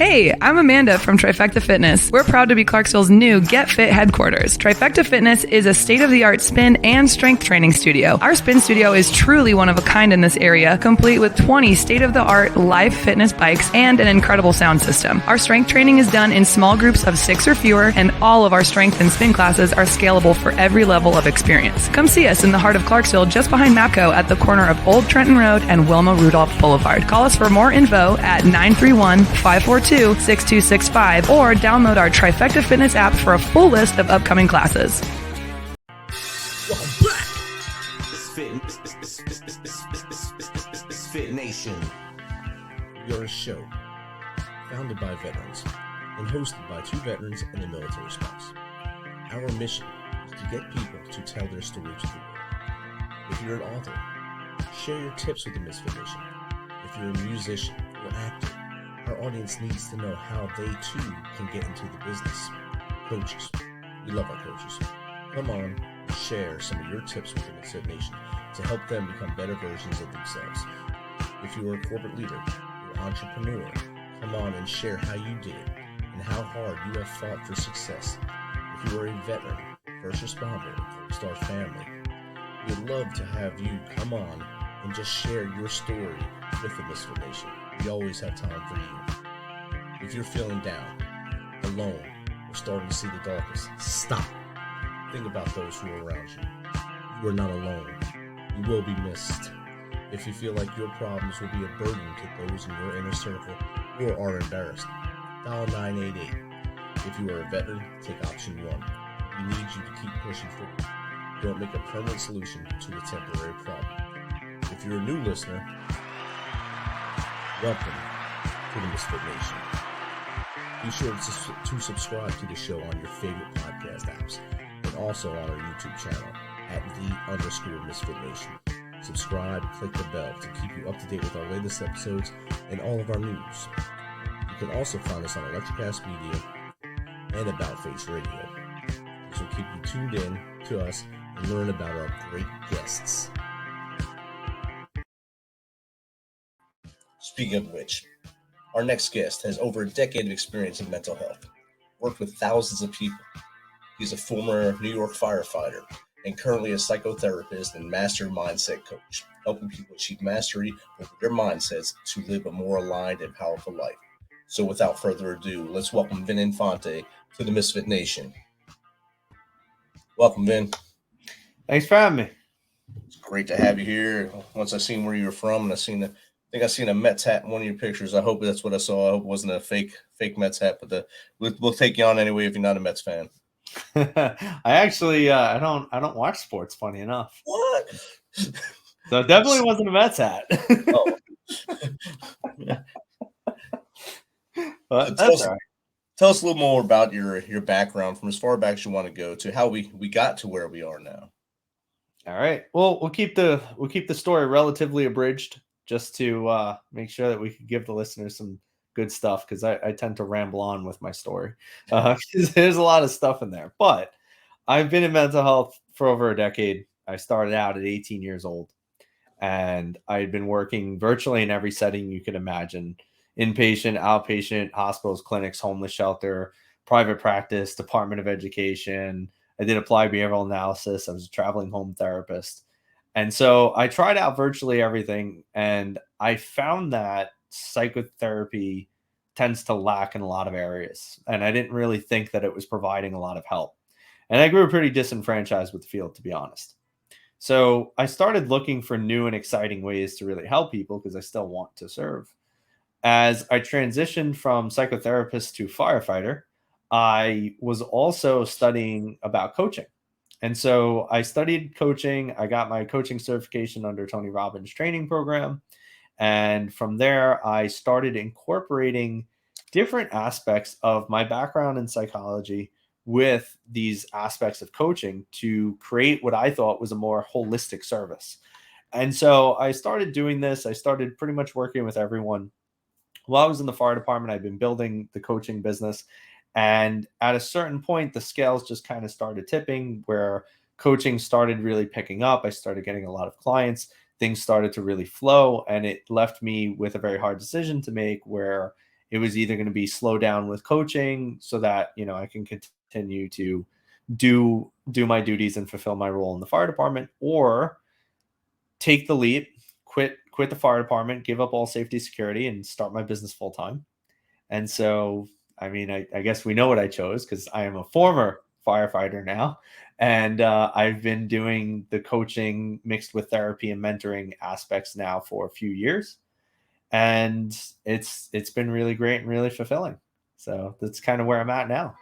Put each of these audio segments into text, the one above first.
Hey, I'm Amanda from Trifecta Fitness. We're proud to be Clarksville's new Get Fit headquarters. Trifecta Fitness is a state-of-the-art spin and strength training studio. Our spin studio is truly one of a kind in this area, complete with 20 state-of-the-art live fitness bikes and an incredible sound system. Our strength training is done in small groups of 6 or fewer, and all of our strength and spin classes are scalable for every level of experience. Come see us in the heart of Clarksville, just behind MAPCO at the corner of Old Trenton Road and Wilma Rudolph Boulevard. Call us for more info at 931-542-6265 or download our Trifecta Fitness app for a full list of upcoming classes. Welcome back. MisFitNation. We are a show founded by veterans and hosted by 2 veterans and a military spouse. Our mission is to get people to tell their story to the world. If you're an author, share your tips with the MisFitNation. If you're a musician or actor, our audience needs to know how they too can get into the business. Coaches, we love our coaches. Come on, share some of your tips with the MisFitNation to help them become better versions of themselves. If you are a corporate leader or entrepreneur, come on and share how you did it and how hard you have fought for success. If you are a veteran, first responder, or star family, we would love to have you come on and just share your story with the MisFitNation. We always have time for you. If you're feeling down, alone, or starting to see the darkness, stop. Think about those who are around you. You are not alone. You will be missed. If you feel like your problems will be a burden to those in your inner circle or are embarrassed, dial 988. If you are a veteran, take option 1. We need you to keep pushing forward. Don't make a permanent solution to a temporary problem. If you're a new listener, welcome to the MisFitNation. Be sure to subscribe to the show on your favorite podcast apps and also on our YouTube channel at _MisFitNation. Subscribe, click the bell to keep you up to date with our latest episodes and all of our news. You can also find us on Electrocast Media and About Face Radio. This will keep you tuned in to us and learn about our great guests. Speaking of which, our next guest has over a decade of experience in mental health, worked with thousands of people. He's a former New York firefighter and currently a psychotherapist and master mindset coach, helping people achieve mastery over their mindsets to live a more aligned and powerful life. So without further ado, let's welcome Vin Infante to the MisFitNation. Welcome, Vin. Thanks for having me. It's great to have you here. Once I seen where you were from, and I think I seen a Mets hat in one of your pictures. I hope that's what I saw. I hope it wasn't a fake Mets hat, but we'll take you on anyway if you're not a Mets fan. I actually I don't watch sports. Funny enough. What? So it definitely wasn't a Mets hat. Oh. But that's all right. Tell us a little more about your background from as far back as you want to go to how we got to where we are now. All right. Well, we'll keep the story relatively abridged, just to make sure that we can give the listeners some good stuff, because I tend to ramble on with my story. There's a lot of stuff in there. But I've been in mental health for over a decade. I started out at 18 years old, and I had been working virtually in every setting you could imagine: inpatient, outpatient, hospitals, clinics, homeless shelter, private practice, Department of Education. I did applied behavioral analysis. I was a traveling home therapist. And so I tried out virtually everything, and I found that psychotherapy tends to lack in a lot of areas. And I didn't really think that it was providing a lot of help. And I grew pretty disenfranchised with the field, to be honest. So I started looking for new and exciting ways to really help people, because I still want to serve. As I transitioned from psychotherapist to firefighter, I was also studying about coaching. And so I studied coaching. I got my coaching certification under Tony Robbins' training program. And from there, I started incorporating different aspects of my background in psychology with these aspects of coaching to create what I thought was a more holistic service. And so I started doing this. I started pretty much working with everyone. While I was in the fire department, I've been building the coaching business. And at a certain point, the scales just kind of started tipping, where coaching started really picking up. I started getting a lot of clients. Things started to really flow, and it left me with a very hard decision to make, where it was either going to be slow down with coaching so that, you know, I can continue to do my duties and fulfill my role in the fire department, or take the leap, quit the fire department, give up all safety security, and start my business full time. And so, I mean, I guess we know what I chose, because I am a former firefighter now, and I've been doing the coaching mixed with therapy and mentoring aspects now for a few years, and it's been really great and really fulfilling. So that's kind of where I'm at now.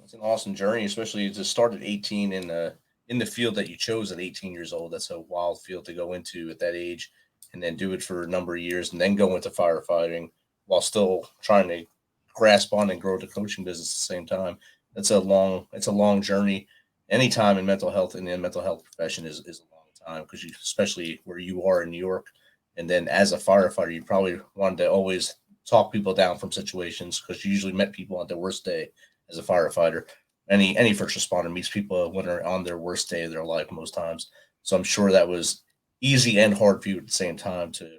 It's an awesome journey, especially to start at 18 in the field that you chose at 18 years old. That's a wild field to go into at that age, and then do it for a number of years, and then go into firefighting while still trying to grasp on and grow the coaching business at the same time. It's a long journey. Any time in mental health, and the mental health profession is a long time, because you, especially where you are in New York, and then as a firefighter, you probably wanted to always talk people down from situations, because you usually met people on their worst day as a firefighter. Any first responder meets people when they're on their worst day of their life most times. So I'm sure that was easy and hard for you at the same time to,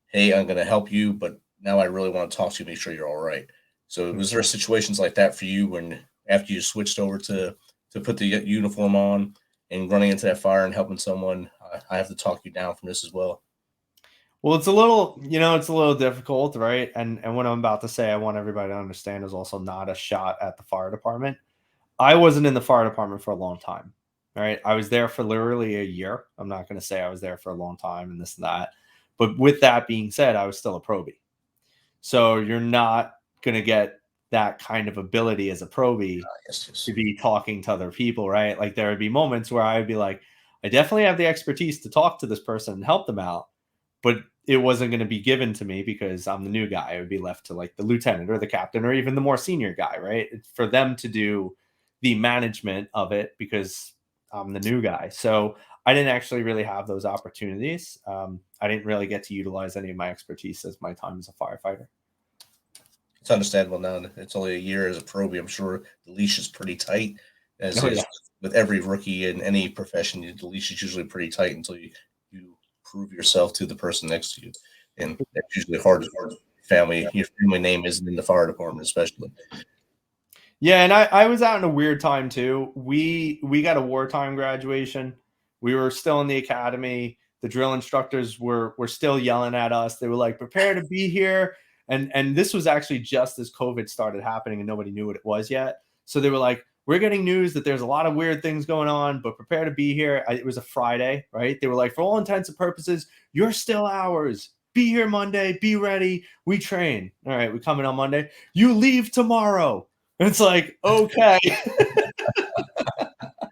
hey, I'm going to help you, but now I really want to talk to you, make sure you're all right. So was there situations like that for you when, after you switched over to put the uniform on and running into that fire and helping someone, I have to talk you down from this as well? Well, it's a little, it's a little difficult, right? And what I'm about to say, I want everybody to understand, is also not a shot at the fire department. I wasn't in the fire department for a long time, right? I was there for literally a year. I'm not going to say I was there for a long time and this and that. But with that being said, I was still a probie. So you're not going to get that kind of ability as a probie to be talking to other people, right? Like, there would be moments where I would be like, I definitely have the expertise to talk to this person and help them out, but it wasn't going to be given to me because I'm the new guy. It would be left to like the lieutenant or the captain or even the more senior guy, right? It's for them to do the management of it, because I'm the new guy. So I didn't actually really have those opportunities. I didn't really get to utilize any of my expertise as my time as a firefighter. It's understandable now. It's only a year as a probie. I'm sure the leash is pretty tight, as is with every rookie in any profession. The leash is usually pretty tight until you prove yourself to the person next to you, and that's usually hard for family. Your family name isn't in the fire department, especially. Yeah, and I was out in a weird time too. We got a wartime graduation. We were still in the academy. The drill instructors were still yelling at us. They were like, "Prepare to be here." And this was actually just as COVID started happening and nobody knew what it was yet. So they were like, "We're getting news that there's a lot of weird things going on, but prepare to be here." It was a Friday, right? They were like, "For all intents and purposes, you're still ours. Be here Monday. Be ready. We train. All right, we come in on Monday. You leave tomorrow." It's like, okay.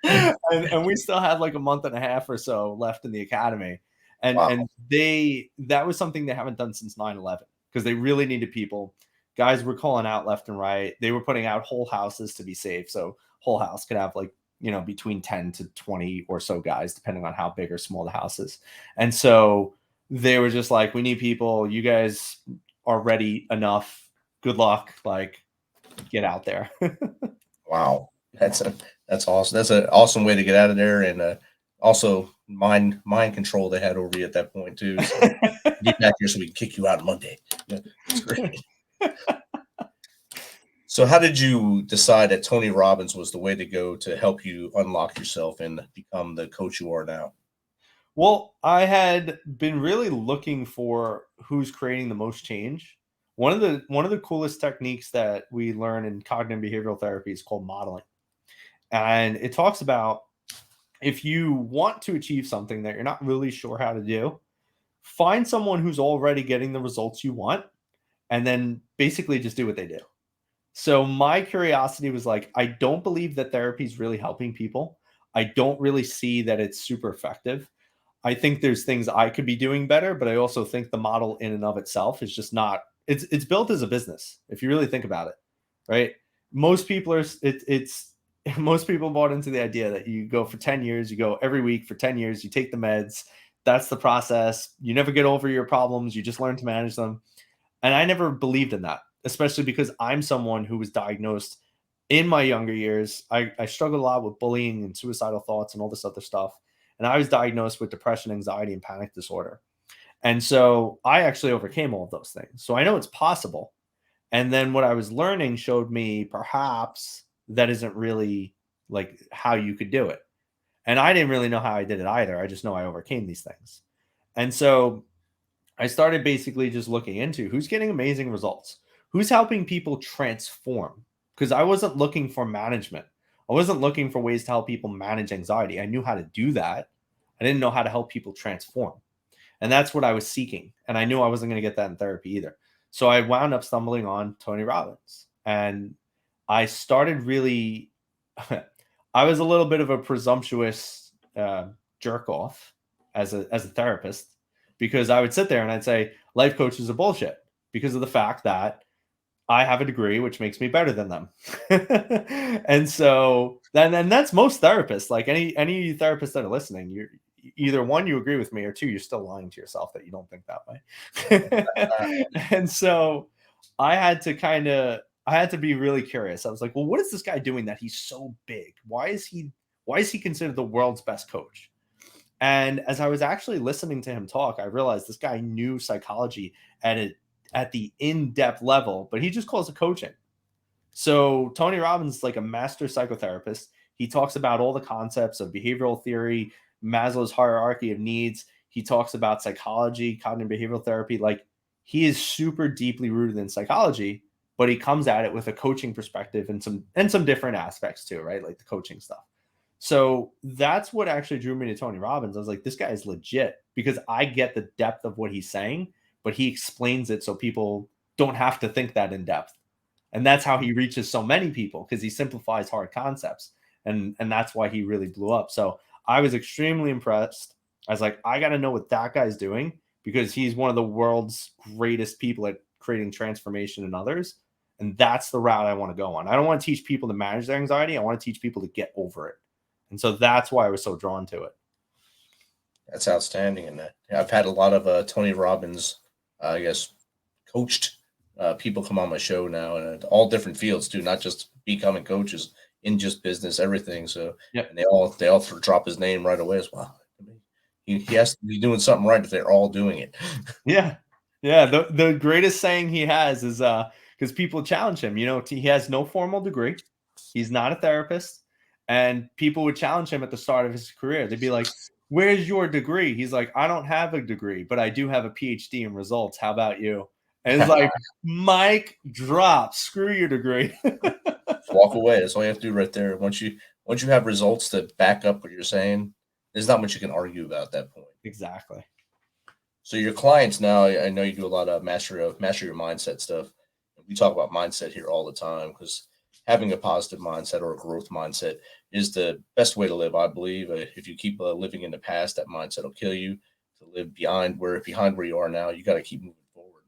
and we still had like a month and a half or so left in the academy. And Wow. and that was something they haven't done since 9/11, because they really needed people. Guys were calling out left and right. They were putting out whole houses to be safe. So whole house could have like, between 10 to 20 or so guys, depending on how big or small the house is. And so they were just like, we need people. You guys are ready enough. Good luck. Like, get out there. Wow, that's awesome. That's an awesome way to get out of there, and also mind control they had over you at that point too. So get back here so we can kick you out Monday. Yeah, that's great. So how did you decide that Tony Robbins was the way to go to help you unlock yourself and become the coach you are now? Well, I had been really looking for who's creating the most change. One of the coolest techniques that we learn in cognitive behavioral therapy is called modeling. And it talks about, if you want to achieve something that you're not really sure how to do, find someone who's already getting the results you want, and then basically just do what they do. So my curiosity was like, I don't believe that therapy is really helping people. I don't really see that it's super effective. I think there's things I could be doing better, but I also think the model in and of itself is just not, it's built as a business. If you really think about it, right? Most people most people bought into the idea that you go for 10 years, you go every week for 10 years, you take the meds. That's the process. You never get over your problems. You just learn to manage them. And I never believed in that, especially because I'm someone who was diagnosed in my younger years. I struggled a lot with bullying and suicidal thoughts and all this other stuff. And I was diagnosed with depression, anxiety, and panic disorder. And so I actually overcame all of those things. So I know it's possible. And then what I was learning showed me perhaps that isn't really like how you could do it. And I didn't really know how I did it either. I just know I overcame these things. And so I started basically just looking into who's getting amazing results, who's helping people transform. Because I wasn't looking for management. I wasn't looking for ways to help people manage anxiety. I knew how to do that. I didn't know how to help people transform. And that's what I was seeking. And I knew I wasn't going to get that in therapy either. So I wound up stumbling on Tony Robbins. And I started really, I was a little bit of a presumptuous jerk off as a therapist, because I would sit there and I'd say life coaches are bullshit because of the fact that I have a degree, which makes me better than them. And so then that's most therapists, like any therapists that are listening, you're either one, you agree with me, or two, you're still lying to yourself that you don't think that way. And so I had to be really curious. I was like, well, what is this guy doing that he's so big? Why is he considered the world's best coach? And as I was actually listening to him talk, I realized this guy knew psychology at the in-depth level, but he just calls it coaching. So Tony Robbins is like a master psychotherapist. He talks about all the concepts of behavioral theory, Maslow's hierarchy of needs. He talks about psychology, cognitive behavioral therapy. Like, he is super deeply rooted in psychology, but he comes at it with a coaching perspective and some different aspects too, right? Like the coaching stuff. So that's what actually drew me to Tony Robbins. I was like, this guy is legit, because I get the depth of what he's saying, but he explains it so people don't have to think that in depth. And that's how he reaches so many people, because he simplifies hard concepts. And that's why he really blew up. So I was extremely impressed. I was like, I got to know what that guy's doing, because he's one of the world's greatest people at creating transformation in others. And that's the route I want to go on. I don't want to teach people to manage their anxiety. I want to teach people to get over it. And so that's why I was so drawn to it. That's outstanding. And I've had a lot of Tony Robbins, I guess, coached people come on my show now, and all different fields too, not just becoming coaches, in just business, everything. So yep. And they all drop his name right away as well. He has to be doing something right if they're all doing it. Yeah. The greatest saying he has is because people challenge him. He has no formal degree. He's not a therapist. And people would challenge him at the start of his career. They'd be like, where's your degree? He's like, I don't have a degree, but I do have a PhD in results. How about you? And it's like, mic drop. Screw your degree. Walk away. That's all you have to do right there. Once you have results that back up what you're saying, there's not much you can argue about at that point. Exactly. So your clients now, I know you do a lot of master your mindset stuff. We talk about mindset here all the time, because having a positive mindset or a growth mindset is the best way to live, I believe. If you keep living in the past, that mindset will kill you. To live behind where you are now, you got to keep moving forward.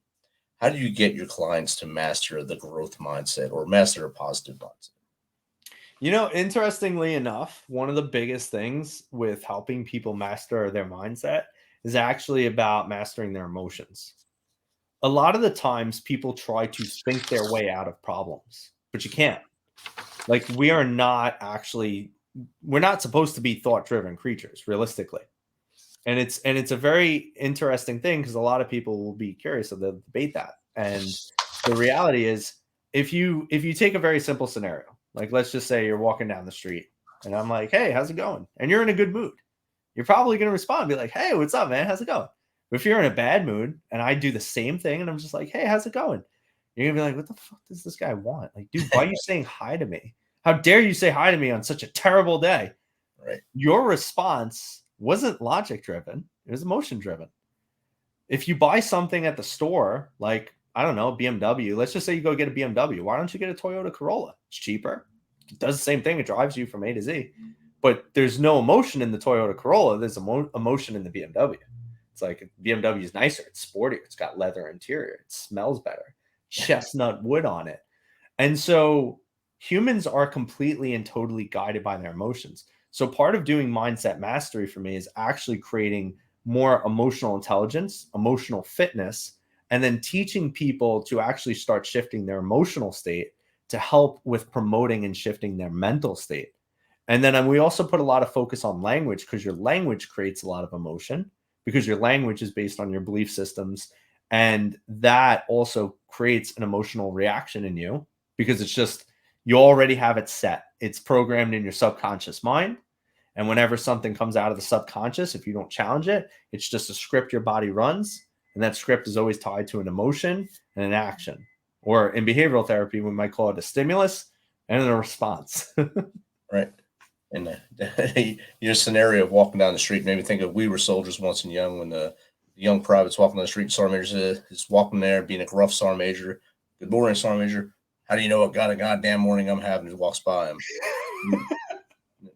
How do you get your clients to master the growth mindset or master a positive mindset? Interestingly enough, one of the biggest things with helping people master their mindset is actually about mastering their emotions. A lot of the times people try to think their way out of problems, but you can't. Like, we're not supposed to be thought-driven creatures, realistically. And it's a very interesting thing, because a lot of people will be curious, so they'll debate that. And the reality is, if you take a very simple scenario, like let's just say you're walking down the street and I'm like, hey, how's it going? And you're in a good mood. You're probably going to respond and be like, hey, what's up, man? How's it going? But if you're in a bad mood and I do the same thing and I'm just like, hey, how's it going? You're going to be like, what the fuck does this guy want? Like, dude, why are you saying hi to me? How dare you say hi to me on such a terrible day? Right. Your response wasn't logic driven. It was emotion driven. If you buy something at the store, like, I don't know, BMW, let's just say you go get a BMW. Why don't you get a Toyota Corolla? It's cheaper. It does the same thing. It drives you from A to Z. But there's no emotion in the Toyota Corolla. There's emotion in the BMW. It's like, BMW is nicer. It's sportier. It's got leather interior. It smells better. Chestnut wood on it. And so humans are completely and totally guided by their emotions. So part of doing mindset mastery for me is actually creating more emotional intelligence, emotional fitness, and then teaching people to actually start shifting their emotional state to help with promoting and shifting their mental state. And then we also put a lot of focus on language, because your language creates a lot of emotion, because your language is based on your belief systems And that also creates an emotional reaction in you because it's just, you already have it set. It's programmed in your subconscious mind. And whenever something comes out of the subconscious, if you don't challenge it, it's just a script your body runs. And that script is always tied to an emotion and an action. Or in behavioral therapy, we might call it a stimulus and a response. Right. And your scenario of walking down the street made me think of, we were soldiers once and young, when the young privates walking down the street, Sergeant Major is walking there, being a gruff Sergeant Major. Good morning, Sergeant Major. How do you know what kind of goddamn morning I'm having? Just walks by him.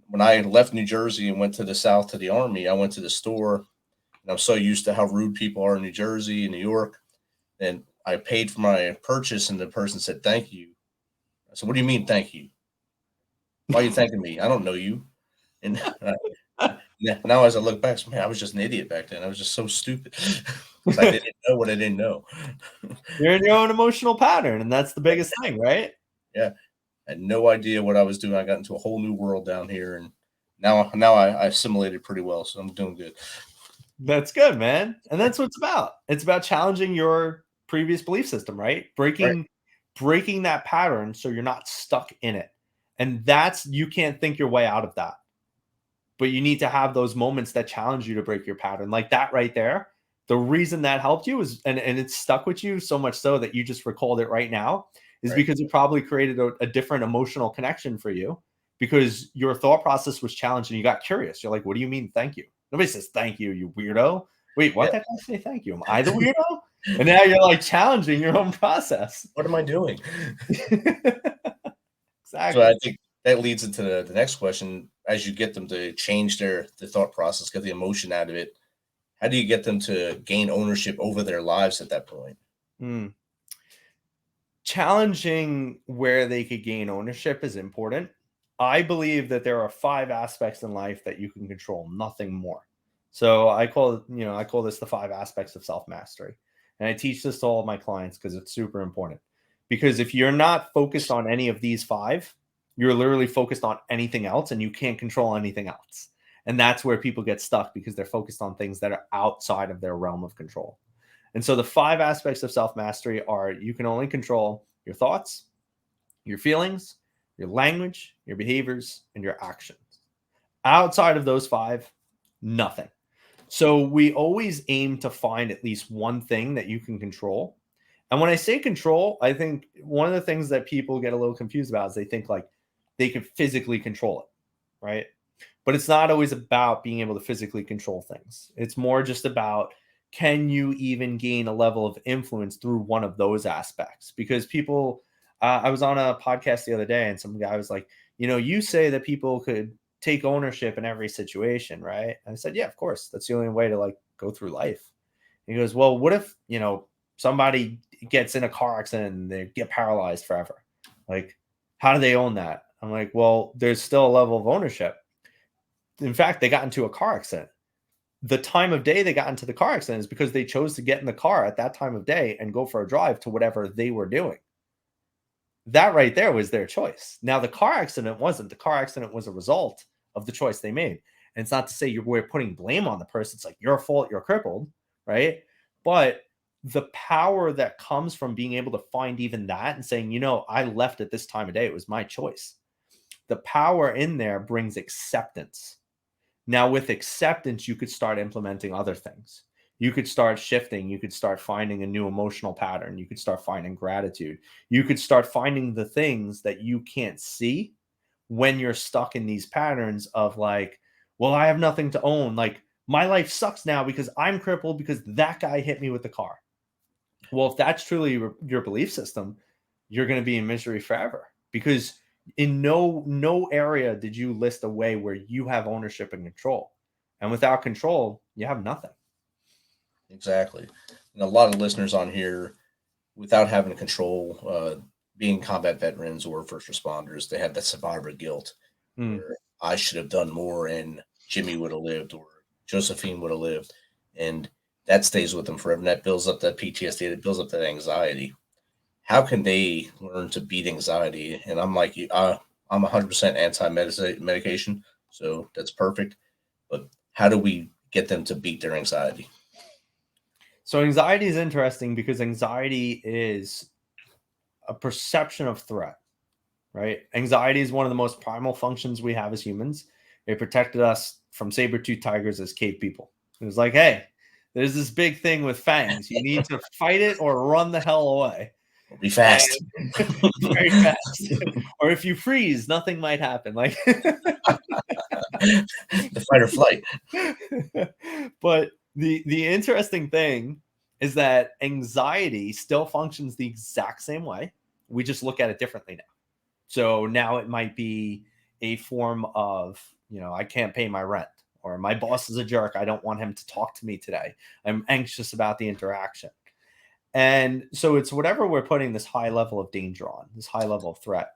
When I left New Jersey and went to the South to the Army, I went to the store, and I'm so used to how rude people are in New Jersey and New York. And I paid for my purchase, and the person said, "Thank you." I said, "What do you mean, thank you? Why are you thanking me? I don't know you." And now as I look back, man, I was just an idiot back then. I was just so stupid. I didn't know what I didn't know. You're in your own emotional pattern, and that's the biggest thing, right? Yeah. I had no idea what I was doing. I got into a whole new world down here, and now I assimilated pretty well, so I'm doing good. That's good, man. And that's what it's about. It's about challenging your previous belief system, right? Breaking that pattern so you're not stuck in it. And you can't think your way out of that. But you need to have those moments that challenge you to break your pattern. Like that right there. The reason that helped you is, and it's stuck with you so much so that you just recalled it right now, is because it probably created a different emotional connection for you, because your thought process was challenged and you got curious. You're like, what do you mean thank you? Nobody says thank you, you weirdo. Wait, what did I say thank you? Am I the weirdo? And now you're like challenging your own process. What am I doing? Exactly. So I think that leads into the next question. As you get them to change their thought process, get the emotion out of it, how do you get them to gain ownership over their lives at that point? Challenging where they could gain ownership is important. I believe that there are 5 aspects in life that you can control, nothing more. So I call this the 5 aspects of self-mastery. And I teach this to all of my clients because it's super important. Because if you're not focused on any of these 5, you're literally focused on anything else, and you can't control anything else. And that's where people get stuck, because they're focused on things that are outside of their realm of control. And so the 5 aspects of self-mastery are: you can only control your thoughts, your feelings, your language, your behaviors, and your actions. Outside of those 5, nothing. So we always aim to find at least one thing that you can control. And when I say control, I think one of the things that people get a little confused about is they think like they can physically control it, right? But it's not always about being able to physically control things. It's more just about, can you even gain a level of influence through one of those aspects? Because people, I was on a podcast the other day, and some guy was like, you say that people could take ownership in every situation, right? And I said, yeah, of course. That's the only way to like go through life. And he goes, well, what if, somebody gets in a car accident and they get paralyzed forever? Like, how do they own that? I'm like, well, there's still a level of ownership. In fact, they got into a car accident. The time of day they got into the car accident is because they chose to get in the car at that time of day and go for a drive to whatever they were doing. That right there was their choice. Now, the car accident wasn't. The car accident was a result of the choice they made. And it's not to say we're putting blame on the person. It's like, your fault, you're crippled, right? But the power that comes from being able to find even that and saying, I left at this time of day, it was my choice. The power in there brings acceptance. Now, with acceptance, you could start implementing other things. You could start shifting. You could start finding a new emotional pattern. You could start finding gratitude. You could start finding the things that you can't see when you're stuck in these patterns of like, well, I have nothing to own. Like, my life sucks now because I'm crippled because that guy hit me with the car. Well, if that's truly your belief system, you're going to be in misery forever, because in no area did you list a way where you have ownership and control. And without control, you have nothing. Exactly. And a lot of listeners on here, without having control, being combat veterans or first responders, they have that survivor guilt. Where I should have done more and Jimmy would have lived, or Josephine would have lived. And that stays with them forever. And that builds up that PTSD, that builds up that anxiety. How can they learn to beat anxiety? And I'm like, I'm 100% anti-medication, so that's perfect. But how do we get them to beat their anxiety? So anxiety is interesting because anxiety is a perception of threat, right? Anxiety is one of the most primal functions we have as humans. It protected us from saber-toothed tigers as cave people. It was like, hey, there's this big thing with fangs. You need to fight it or run the hell away. Be fast. Very fast. Or if you freeze, nothing might happen. Like The fight or flight. But the interesting thing is that anxiety still functions the exact same way. We just look at it differently now. So now it might be a form of, I can't pay my rent, or my boss is a jerk. I don't want him to talk to me today. I'm anxious about the interaction. And so it's whatever we're putting this high level of danger on, this high level of threat.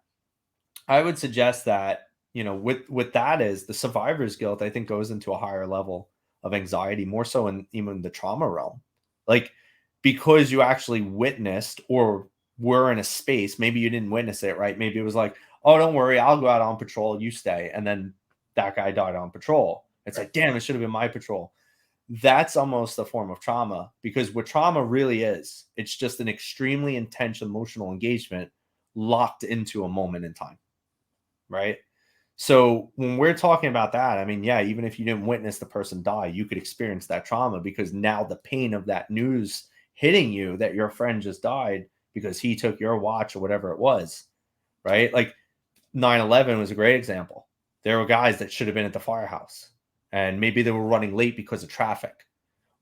I would suggest that, with that is the survivor's guilt, I think goes into a higher level of anxiety, more so in even the trauma realm. Like, because you actually witnessed or were in a space, maybe you didn't witness it, right? Maybe it was like, oh, don't worry, I'll go out on patrol, you stay. And then that guy died on patrol. It's like, damn, it should have been my patrol. That's almost a form of trauma, because what trauma really is, it's just an extremely intense emotional engagement locked into a moment in time, right? So when we're talking about that, I mean, yeah, even if you didn't witness the person die, you could experience that trauma, because now the pain of that news hitting you that your friend just died because he took your watch or whatever it was, right? Like 9/11 was a great example. There were guys that should have been at the firehouse, and maybe they were running late because of traffic,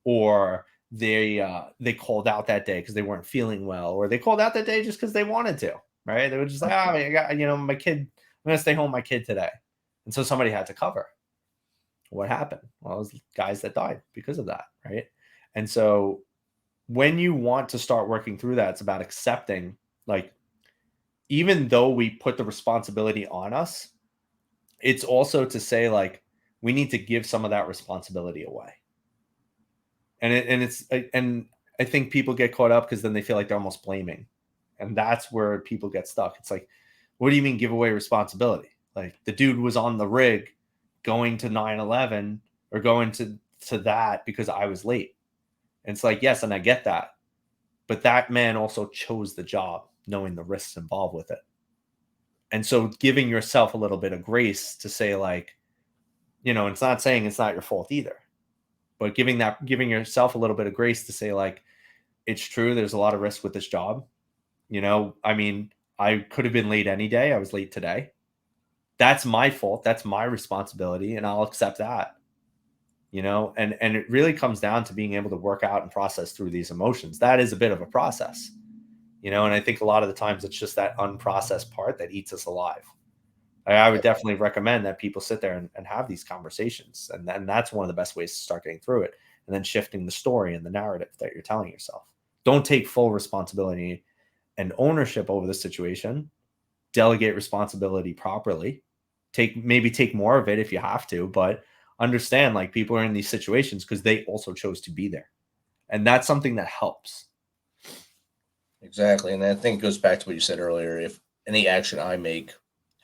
or they called out that day because they weren't feeling well, or they called out that day just because they wanted to, right? They were just like, oh, I got, my kid, I'm gonna stay home with my kid today. And so somebody had to cover. What happened? Well, it was guys that died because of that, right? And so when you want to start working through that, it's about accepting, like, even though we put the responsibility on us, it's also to say, like, we need to give some of that responsibility away. And I think people get caught up because then they feel like they're almost blaming. And that's where people get stuck. It's like, what do you mean give away responsibility? Like, the dude was on the rig going to 9/11 or going to that because I was late. And it's like, yes, and I get that. But that man also chose the job, knowing the risks involved with it. And so giving yourself a little bit of grace to say, like, it's not saying it's not your fault either, but giving yourself a little bit of grace to say, like, it's true, there's a lot of risk with this job. I mean, I could have been late any day. I was late today. That's my fault. That's my responsibility. And I'll accept that, and it really comes down to being able to work out and process through these emotions. That is a bit of a process, and I think a lot of the times it's just that unprocessed part that eats us alive. I would definitely recommend that people sit there and have these conversations. And then that's one of the best ways to start getting through it. And then shifting the story and the narrative that you're telling yourself. Don't take full responsibility and ownership over the situation. Delegate responsibility properly. Maybe take more of it if you have to, but understand, like, people are in these situations because they also chose to be there. And that's something that helps. Exactly. And I think it goes back to what you said earlier. If any action I make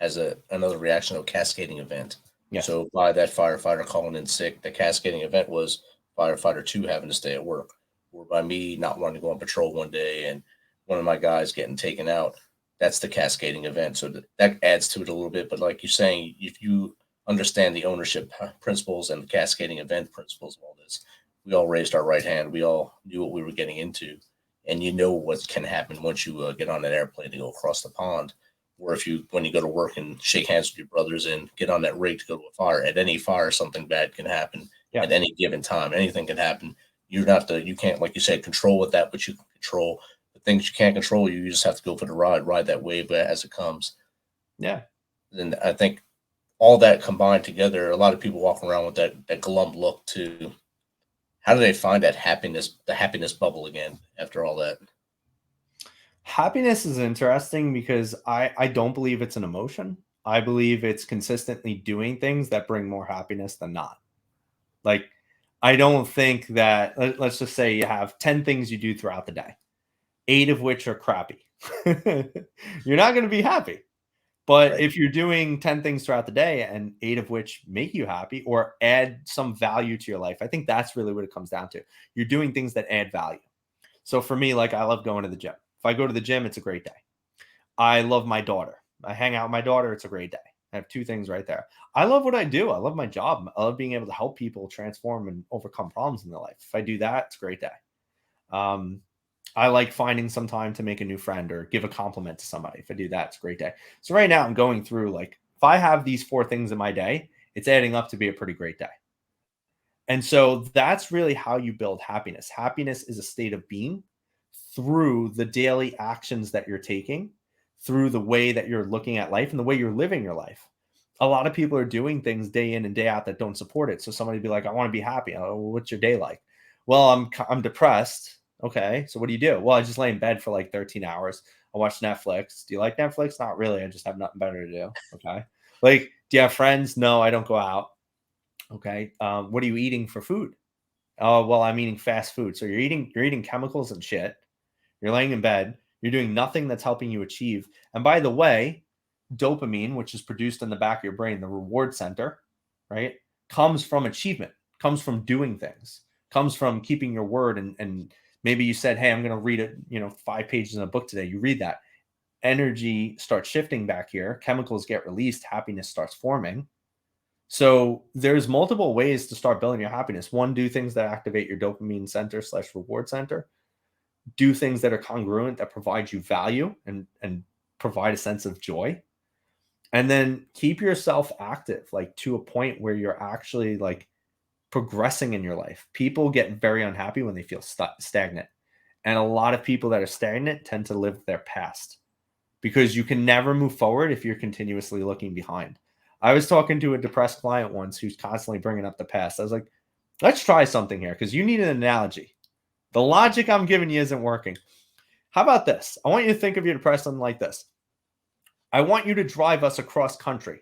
has another reaction, a cascading event. Yes. So by that firefighter calling in sick, the cascading event was firefighter 2 having to stay at work, or by me not wanting to go on patrol one day and one of my guys getting taken out. That's the cascading event. So that adds to it a little bit. But like you're saying, if you understand the ownership principles and the cascading event principles of all this, we all raised our right hand. We all knew what we were getting into. And you know what can happen once you get on that airplane to go across the pond. Or when you go to work and shake hands with your brothers and get on that rig to go to a fire, at any fire, something bad can happen. At any given time. Anything can happen. You can't, like you said, control with that, but you can control the things you can't control. You just have to go for the ride that wave as it comes. Yeah. And I think all that combined together, a lot of people walking around with that glum look too. How do they find that happiness, the happiness bubble again after all that? Happiness is interesting because I don't believe it's an emotion. I believe it's consistently doing things that bring more happiness than not. Like, I don't think that, let's just say you have 10 things you do throughout the day, 8 of which are crappy. You're not going to be happy. But Right. if you're doing 10 things throughout the day and 8 of which make you happy or add some value to your life, I think that's really what it comes down to. You're doing things that add value. So for me, like, I love going to the gym. If I go to the gym, it's a great day. I love my daughter. I hang out with my daughter. It's a great day. I have 2 things right there. I love what I do. I love my job. I love being able to help people transform and overcome problems in their life. If I do that, it's a great day. Um, I like finding some time to make a new friend or give a compliment to somebody. If I do that, it's a great day. So right now I'm going through, like, if I have these 4 things in my day, it's adding up to be a pretty great day. And so that's really how you build happiness. Happiness is a state of being through the daily actions that you're taking, through the way that you're looking at life and the way you're living your life. A lot of people are doing things day in and day out that don't support it. So somebody be like, I want to be happy. Oh, what's your day like? Well, I'm depressed. Okay. So what do you do? Well, I just lay in bed for like 13 hours. I watch Netflix. Do you like Netflix? Not really. I just have nothing better to do. Okay. Like, do you have friends? No, I don't go out. Okay. What are you eating for food? Oh, well, I'm eating fast food. So you're eating chemicals and shit. You're laying in bed. You're doing nothing that's helping you achieve. And by the way, dopamine, which is produced in the back of your brain, the reward center, right, comes from achievement, comes from doing things, comes from keeping your word. And maybe you said, hey, I'm going to read it, 5 pages in a book today. You read that. Energy starts shifting back here. Chemicals get released. Happiness starts forming. So there's multiple ways to start building your happiness. One, do things that activate your dopamine center / reward center. Do things that are congruent, that provide you value and provide a sense of joy. And then keep yourself active, like, to a point where you're actually, like, progressing in your life. People get very unhappy when they feel stagnant. And a lot of people that are stagnant tend to live their past, because you can never move forward if you're continuously looking behind. I was talking to a depressed client once who's constantly bringing up the past. I was like, let's try something here, because you need an analogy. The logic I'm giving you isn't working. How about this? I want you to think of your depression like this. I want you to drive us across country,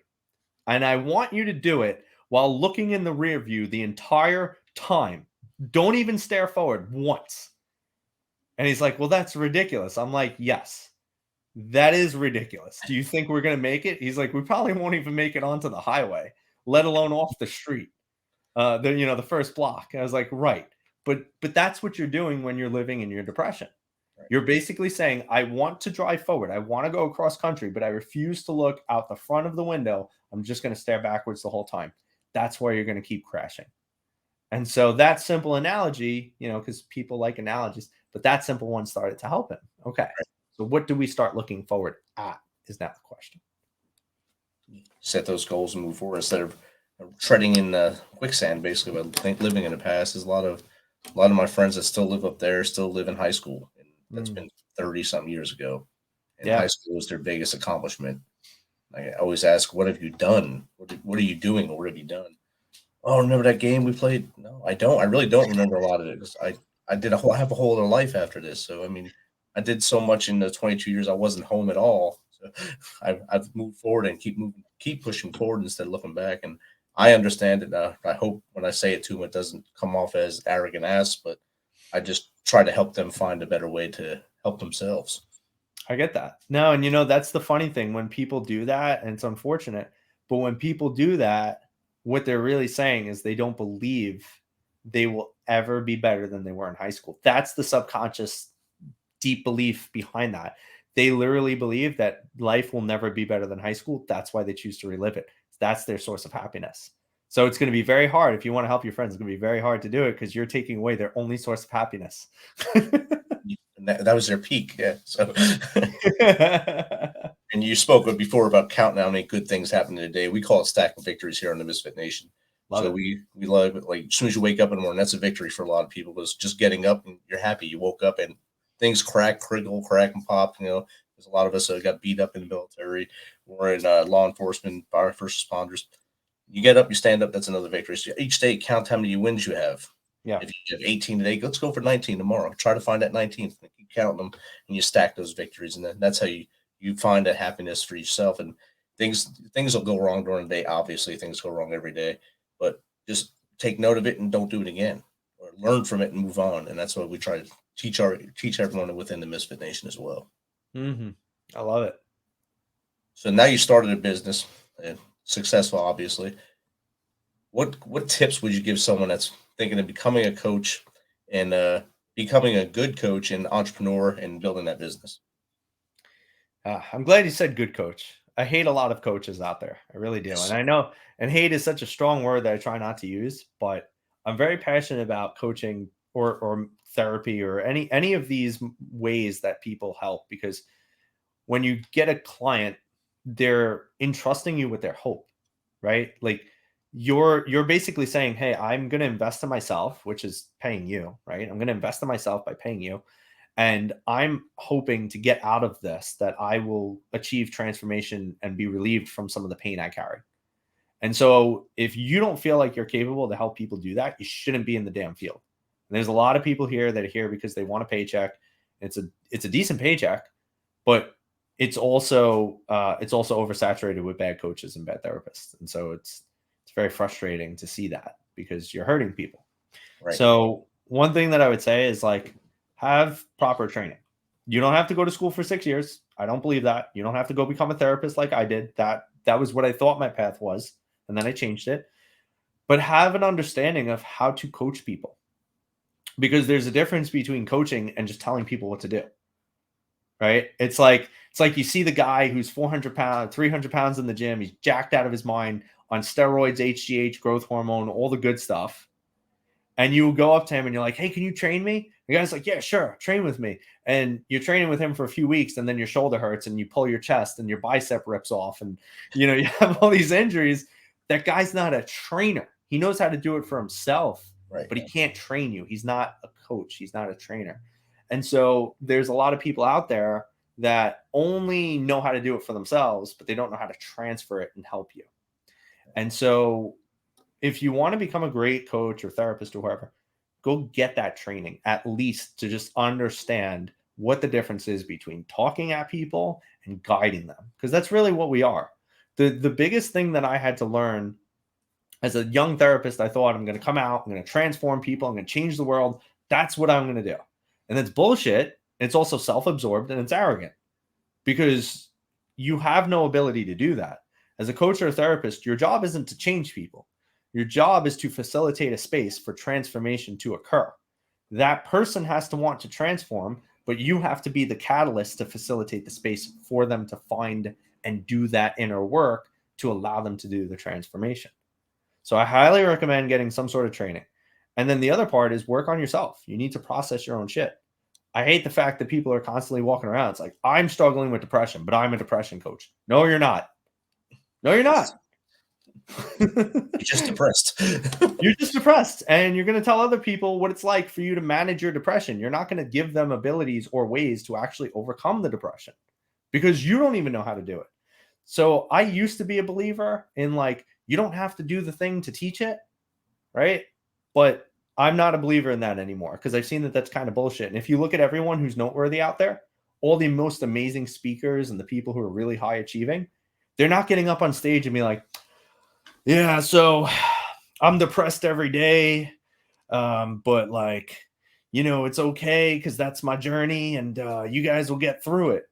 and I want you to do it while looking in the rear view the entire time. Don't even stare forward once. And he's like, well, that's ridiculous. I'm like, yes, that is ridiculous. Do you think we're going to make it? He's like, we probably won't even make it onto the highway, let alone off the street. The first block. I was like, right. But that's what you're doing when you're living in your depression. Right. You're basically saying, I want to drive forward. I want to go across country, but I refuse to look out the front of the window. I'm just going to stare backwards the whole time. That's why you're going to keep crashing. And so that simple analogy, because people like analogies, but that simple one started to help him. Okay. So what do we start looking forward at is now the question. Set those goals and move forward instead of treading in the quicksand, basically, by living in the past. There's a lot of my friends that still live up there, still live in high school. And that's been 30 something years ago. And high school was their biggest accomplishment. I always ask, what have you done? What are you doing? Or what have you done? Oh, remember that game we played? No, I don't. I really don't remember a lot of it, because I have a whole other life after this. So, I mean, I did so much in the 22 years I wasn't home at all. So I've moved forward and keep pushing forward instead of looking back. And I understand it. I hope when I say it to them, it doesn't come off as arrogant ass, but I just try to help them find a better way to help themselves. I get that. No, and that's the funny thing. When people do that, and it's unfortunate, but when people do that, what they're really saying is they don't believe they will ever be better than they were in high school. That's the subconscious deep belief behind that. They literally believe that life will never be better than high school. That's why they choose to relive it. That's their source of happiness. So it's going to be very hard. If you want to help your friends, it's going to be very hard to do it, because you're taking away their only source of happiness. That was their peak. Yeah. So, and you spoke before about counting how many good things happen in a day. We call it stack of victories here on the Misfit Nation. We love it. Like, as soon as you wake up in the morning, that's a victory for a lot of people. It's just getting up and you're happy. You woke up and things crack and pop. There's a lot of us that got beat up in the military. We're in law enforcement, fire first responders. You get up, you stand up. That's another victory. So each day, count how many wins you have. Yeah. If you have 18 today, let's go for 19 tomorrow. Try to find that 19th. Keep counting them, and you stack those victories, and then that's how you find that happiness for yourself. And things will go wrong during the day. Obviously, things go wrong every day, but just take note of it and don't do it again, or learn from it and move on. And that's what we try to teach everyone within the Misfit Nation as well. Mm-hmm. I love it. So now you started a business, successful, obviously. What tips would you give someone that's thinking of becoming a coach and becoming a good coach and entrepreneur and building that business? I'm glad you said good coach. I hate a lot of coaches out there. I really do. Yes. And I know, and hate is such a strong word that I try not to use, but I'm very passionate about coaching or therapy or any of these ways that people help, because when you get a client, they're entrusting you with their hope, right? Like you're basically saying, hey, I'm going to invest in myself, which is paying you, right? I'm going to invest in myself by paying you. And I'm hoping to get out of this that I will achieve transformation and be relieved from some of the pain I carry. And so if you don't feel like you're capable to help people do that, you shouldn't be in the damn field. And there's a lot of people here that are here because they want a paycheck. It's a decent paycheck, but it's also oversaturated with bad coaches and bad therapists. And so it's very frustrating to see that because you're hurting people. Right. So one thing that I would say is like, have proper training. You don't have to go to school for 6 years. I don't believe that. You don't have to go become a therapist like I did. That was what I thought my path was, and then I changed it. But have an understanding of how to coach people, because there's a difference between coaching and just telling people what to do. Right? It's like you see the guy who's 400 pounds, 300 pounds in the gym. He's jacked out of his mind on steroids, HGH, growth hormone, all the good stuff. And you go up to him and you're like, hey, can you train me? The guy's like, yeah, sure, train with me. And you're training with him for a few weeks, and then your shoulder hurts and you pull your chest and your bicep rips off. And, you have all these injuries. That guy's not a trainer. He knows how to do it for himself, Right. But he can't train you. He's not a coach. He's not a trainer. And so there's a lot of people out there that only know how to do it for themselves, but they don't know how to transfer it and help you. And so if you want to become a great coach or therapist or whoever, go get that training, at least to just understand what the difference is between talking at people and guiding them, because that's really what we are. The biggest thing that I had to learn as a young therapist, I thought I'm going to come out, I'm going to transform people, I'm going to change the world. That's what I'm going to do. And it's bullshit. It's also self-absorbed and it's arrogant, because you have no ability to do that. As a coach or a therapist, your job isn't to change people. Your job is to facilitate a space for transformation to occur. That person has to want to transform, but you have to be the catalyst to facilitate the space for them to find and do that inner work to allow them to do the transformation. So I highly recommend getting some sort of training. And then the other part is work on yourself. You need to process your own shit. I hate the fact that people are constantly walking around. It's like, I'm struggling with depression, but I'm a depression coach. No, you're not. No, you're not. You're just depressed. You're just depressed, and you're going to tell other people what it's like for you to manage your depression. You're not going to give them abilities or ways to actually overcome the depression, because you don't even know how to do it. So I used to be a believer in like, you don't have to do the thing to teach it, right? But I'm not a believer in that anymore, because I've seen that that's kind of bullshit. And if you look at everyone who's noteworthy out there, all the most amazing speakers and the people who are really high achieving, they're not getting up on stage and be like, yeah, so I'm depressed every day, but like, it's okay because that's my journey, and you guys will get through it.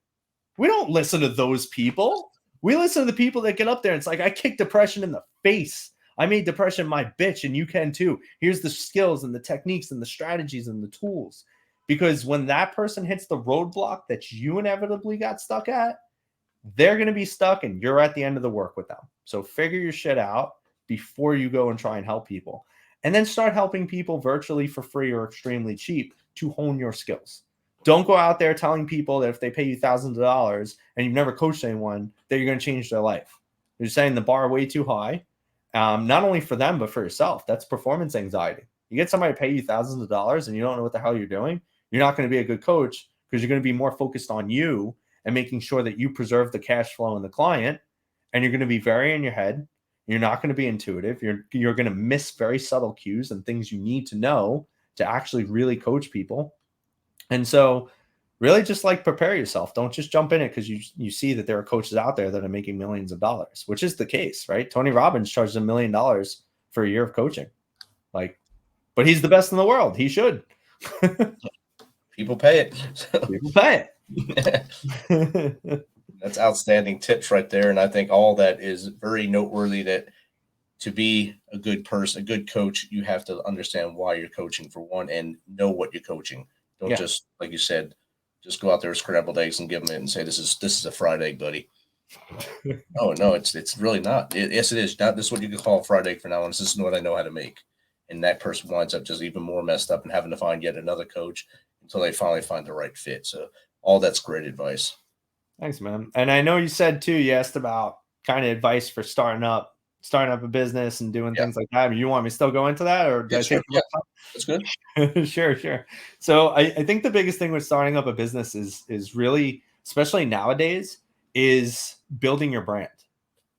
We don't listen to those people. We listen to the people that get up there and it's like, I kicked depression in the face. I made depression my bitch, and you can too. Here's the skills and the techniques and the strategies and the tools. Because when that person hits the roadblock that you inevitably got stuck at, they're going to be stuck and you're at the end of the work with them. So figure your shit out before you go and try and help people. And then start helping people virtually for free or extremely cheap to hone your skills. Don't go out there telling people that if they pay you thousands of dollars and you've never coached anyone, that you're going to change their life. You're setting the bar way too high, not only for them, but for yourself. That's performance anxiety. You get somebody to pay you thousands of dollars and you don't know what the hell you're doing, you're not going to be a good coach, because you're going to be more focused on you and making sure that you preserve the cash flow in the client. And you're going to be very in your head. You're not going to be intuitive. You're going to miss very subtle cues and things you need to know to actually really coach people. And so really just like prepare yourself. Don't just jump in it because you see that there are coaches out there that are making millions of dollars, which is the case, right? Tony Robbins charges $1 million for a year of coaching. But he's the best in the world. He should. People pay it. People pay it. That's outstanding tips right there. And I think all that is very noteworthy, that to be a good person, a good coach, you have to understand why you're coaching, for one, and know what you're coaching. Don't just, like you said, just go out there with scrambled eggs and give them it and say, this is a fried egg, buddy. No, it's really not. Yes, it is. Not this is what you can call a fried egg for now on. This is what I know how to make. And that person winds up just even more messed up and having to find yet another coach until they finally find the right fit. So all that's great advice. Thanks, man. And I know you said too, you asked about kind of advice for starting up a business and doing things like that. You want me to still go into that, or That's good. Sure. So I think the biggest thing with starting up a business is really, especially nowadays, is building your brand.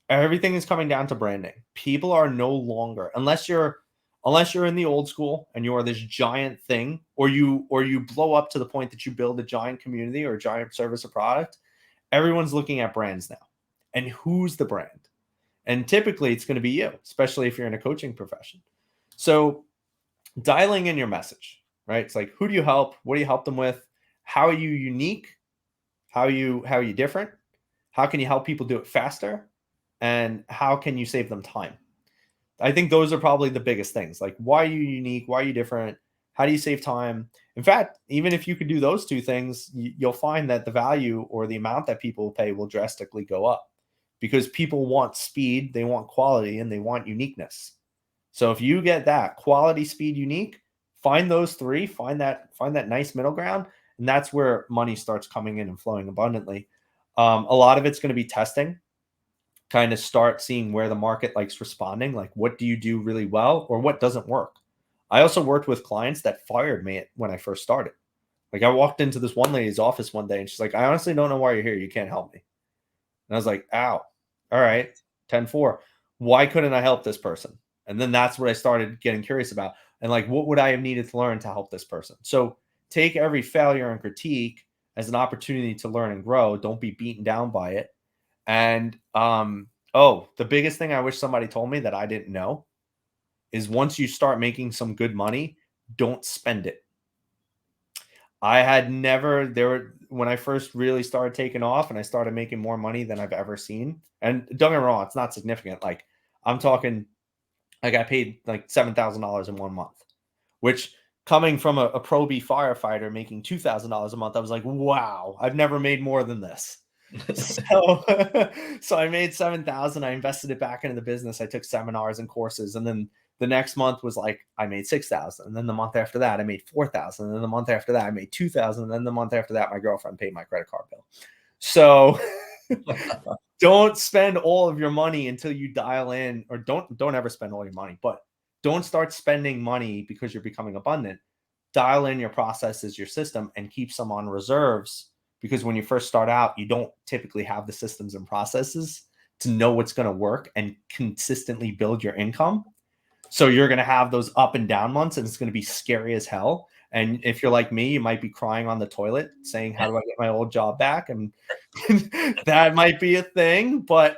Everything is coming down to branding. People are no longer, unless you're in the old school and you are this giant thing, or you blow up to the point that you build a giant community or a giant service or product, everyone's looking at brands now. And who's the brand? And typically it's going to be you, especially if you're in a coaching profession. So dialing in your message, right? It's like, who do you help? What do you help them with? How are you unique? How are you different? How can you help people do it faster? And how can you save them time? I think those are probably the biggest things. Like, why are you unique? Why are you different? How do you save time? In fact, even if you could do those two things, you'll find that the value or the amount that people pay will drastically go up, because people want speed, they want quality, and they want uniqueness. So if you get that quality, speed, unique, find those three, find that nice middle ground, and that's where money starts coming in and flowing abundantly. A lot of it's going to be testing. Kind of start seeing where the market likes responding, like what do you do really well or what doesn't work. I also worked with clients that fired me when I first started. Like, I walked into this one lady's office one day and she's like, I honestly don't know why you're here. You can't help me. And I was like, ow, all right, 10-4. Why couldn't I help this person? And then that's what I started getting curious about. And like, what would I have needed to learn to help this person? So take every failure and critique as an opportunity to learn and grow. Don't be beaten down by it. And the biggest thing I wish somebody told me that I didn't know is, once you start making some good money, don't spend it. When I first really started taking off and I started making more money than I've ever seen, and don't get me wrong, it's not significant. Like, I'm talking, I got paid like $7,000 in 1 month, which, coming from a Pro B firefighter making $2,000 a month, I was like, wow, I've never made more than this. So I made $7,000. I invested it back into the business. I took seminars and courses, and then the next month was like, I made $6,000, and then the month after that I made $4,000, and then the month after that I made $2,000, and then the month after that my girlfriend paid my credit card bill. So don't spend all of your money until you dial in, or don't ever spend all your money, but don't start spending money because you're becoming abundant. Dial in your processes, your system, and keep some on reserves. Because when you first start out, you don't typically have the systems and processes to know what's going to work and consistently build your income. So you're going to have those up and down months, and it's going to be scary as hell. And if you're like me, you might be crying on the toilet saying, how do I get my old job back? And that might be a thing, but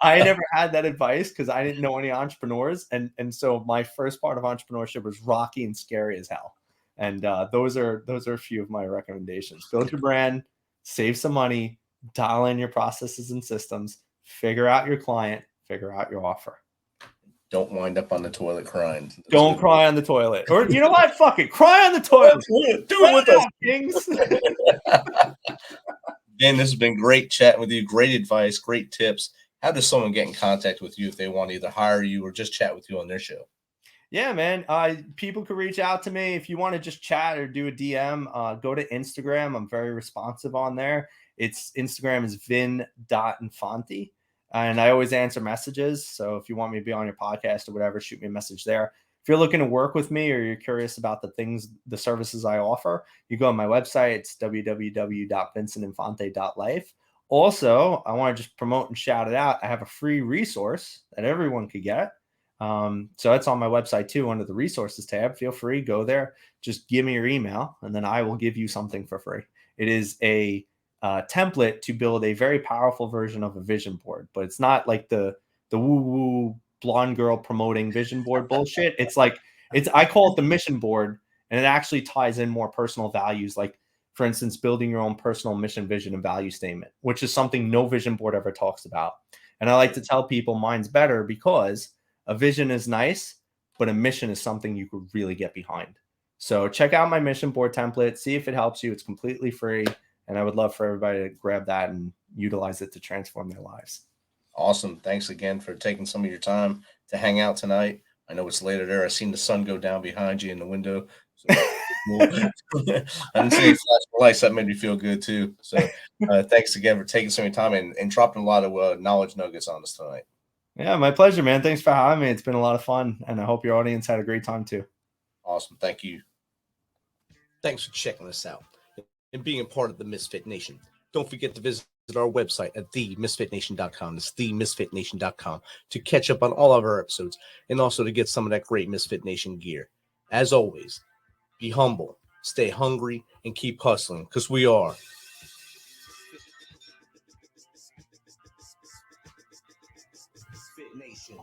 I never had that advice because I didn't know any entrepreneurs. And so my first part of entrepreneurship was rocky and scary as hell. And those are a few of my recommendations. Build your brand, save some money, dial in your processes and systems, figure out your client, figure out your offer. Don't wind up on the toilet crying. Don't cry on the toilet. Or you know what? Fuck it. Cry on the toilet. Do it with us, Kings. Dan, this has been great chatting with you. Great advice, great tips. How does someone get in contact with you if they want to either hire you or just chat with you on their show? Yeah, man. People could reach out to me if you want to just chat or do a DM. Go to Instagram. I'm very responsive on there. Instagram is vin.infante. And I always answer messages. So if you want me to be on your podcast or whatever, shoot me a message there. If you're looking to work with me or you're curious about the services I offer, you go on my website. It's www.vincentinfante.life. Also, I want to just promote and shout it out. I have a free resource that everyone could get. So that's on my website too, under the resources tab. Feel free, go there. Just give me your email and then I will give you something for free. It is a template to build a very powerful version of a vision board, but it's not like the woo-woo blonde girl promoting vision board bullshit. I call it the mission board, and it actually ties in more personal values. Like, For instance, building your own personal mission, vision, and value statement, which is something no vision board ever talks about. And I like to tell people mine's better because a vision is nice, but a mission is something you could really get behind. So check out my mission board template, see if it helps you. It's completely free. And I would love for everybody to grab that and utilize it to transform their lives. Awesome. Thanks again for taking some of your time to hang out tonight. I know it's later there. I seen the sun go down behind you in the window. So I didn't see any flashing lights. That made me feel good too. So thanks again for taking some of your time and dropping a lot of knowledge nuggets on us tonight. Yeah, my pleasure, man. Thanks for having me. It's been a lot of fun. And I hope your audience had a great time too. Awesome. Thank you. Thanks for checking us out and being a part of the Misfit Nation. Don't forget to visit our website at themisfitnation.com. That's themisfitnation.com to catch up on all of our episodes and also to get some of that great Misfit Nation gear. As always, be humble, stay hungry, and keep hustling because we are Misfit Nation.